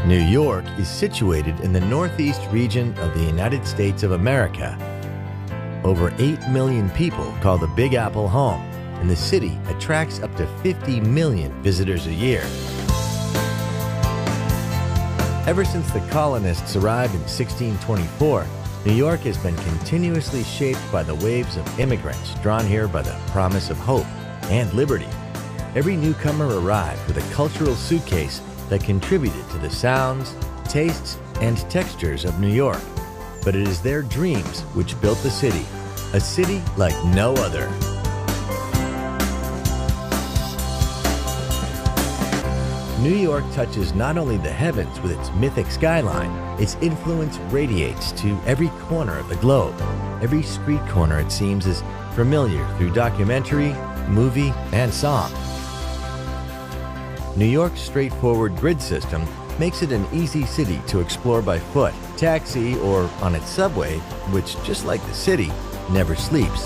New York is situated in the northeast region of the United States of America. Over 8 million people call the Big Apple home, and the city attracts up to 50 million visitors a year. Ever since the colonists arrived in 1624, New York has been continuously shaped by the waves of immigrants drawn here by the promise of hope and liberty. Every newcomer arrived with a cultural suitcase that contributed to the sounds, tastes, and textures of New York. But it is their dreams which built the city, a city like no other. New York touches not only the heavens with its mythic skyline, its influence radiates to every corner of the globe. Every street corner, it seems, is familiar through documentary, movie, and song. New York's straightforward grid system makes it an easy city to explore by foot, taxi, or on its subway, which, just like the city, never sleeps.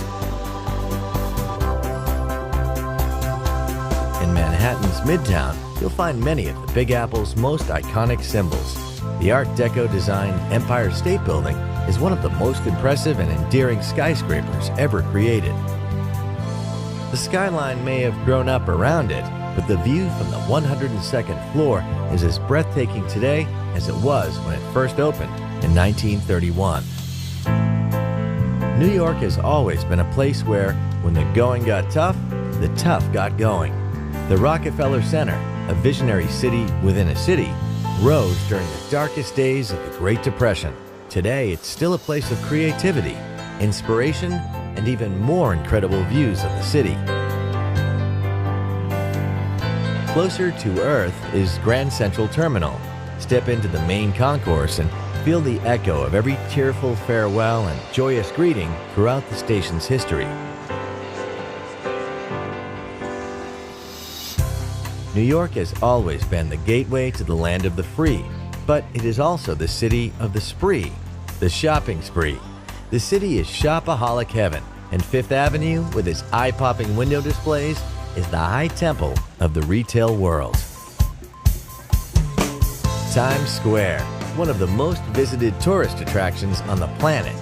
In Manhattan's Midtown, you'll find many of the Big Apple's most iconic symbols. The Art Deco-designed Empire State Building is one of the most impressive and endearing skyscrapers ever created. The skyline may have grown up around it, but the view from the 102nd floor is as breathtaking today as it was when it first opened in 1931. New York has always been a place where, when the going got tough, the tough got going. The Rockefeller Center, a visionary city within a city, rose during the darkest days of the Great Depression. Today, it's still a place of creativity, inspiration, and even more incredible views of the city. Closer to Earth is Grand Central Terminal. Step into the main concourse and feel the echo of every tearful farewell and joyous greeting throughout the station's history. New York has always been the gateway to the land of the free, but it is also the city of the spree, the shopping spree. The city is shopaholic heaven, and Fifth Avenue, with its eye-popping window displays, is the high temple of the retail world. Times Square, one of the most visited tourist attractions on the planet.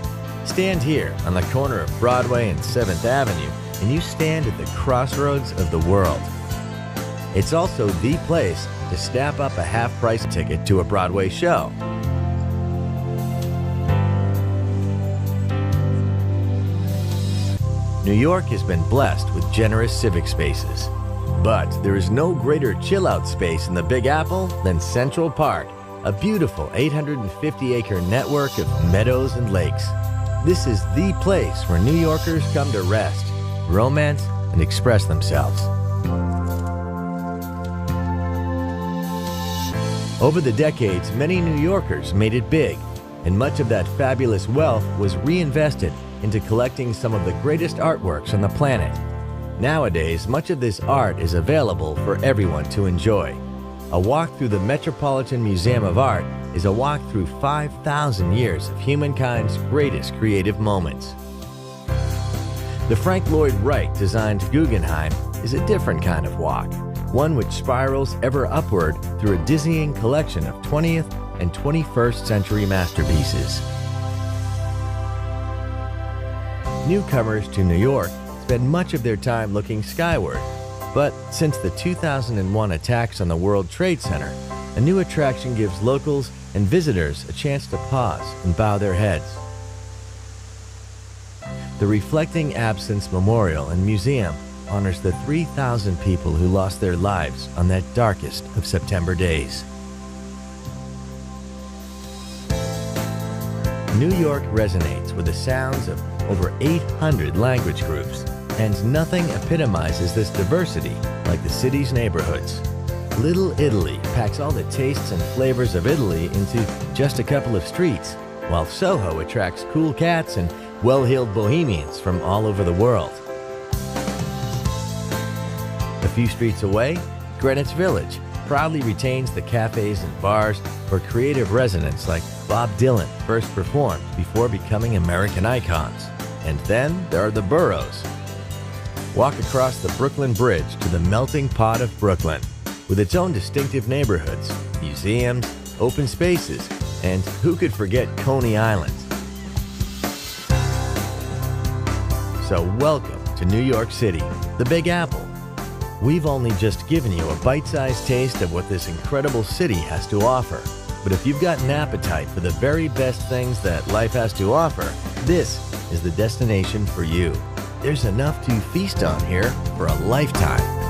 Stand here on the corner of Broadway and 7th Avenue, and you stand at the crossroads of the world. It's also the place to snap up a half-price ticket to a Broadway show. New York has been blessed with generous civic spaces. But there is no greater chill-out space in the Big Apple than Central Park, a beautiful 850-acre network of meadows and lakes. This is the place where New Yorkers come to rest, romance, and express themselves. Over the decades, many New Yorkers made it big, and much of that fabulous wealth was reinvested into collecting some of the greatest artworks on the planet. Nowadays, much of this art is available for everyone to enjoy. A walk through the Metropolitan Museum of Art is a walk through 5,000 years of humankind's greatest creative moments. The Frank Lloyd Wright designed Guggenheim is a different kind of walk, one which spirals ever upward through a dizzying collection of 20th and 21st century masterpieces. Newcomers to New York spend much of their time looking skyward, but since the 2001 attacks on the World Trade Center, a new attraction gives locals and visitors a chance to pause and bow their heads. The Reflecting Absence Memorial and Museum honors the 3,000 people who lost their lives on that darkest of September days. New York resonates with the sounds of over 800 language groups, and nothing epitomizes this diversity like the city's neighborhoods. Little Italy packs all the tastes and flavors of Italy into just a couple of streets, while Soho attracts cool cats and well-heeled bohemians from all over the world. A few streets away, Greenwich Village proudly retains the cafes and bars where creative residents like Bob Dylan first performed before becoming American icons. And then there are the boroughs. Walk across the Brooklyn Bridge to the melting pot of Brooklyn, with its own distinctive neighborhoods, museums, open spaces, and who could forget Coney Island? So welcome to New York City, the Big Apple. We've only just given you a bite-sized taste of what this incredible city has to offer. But if you've got an appetite for the very best things that life has to offer, this is the destination for you. There's enough to feast on here for a lifetime.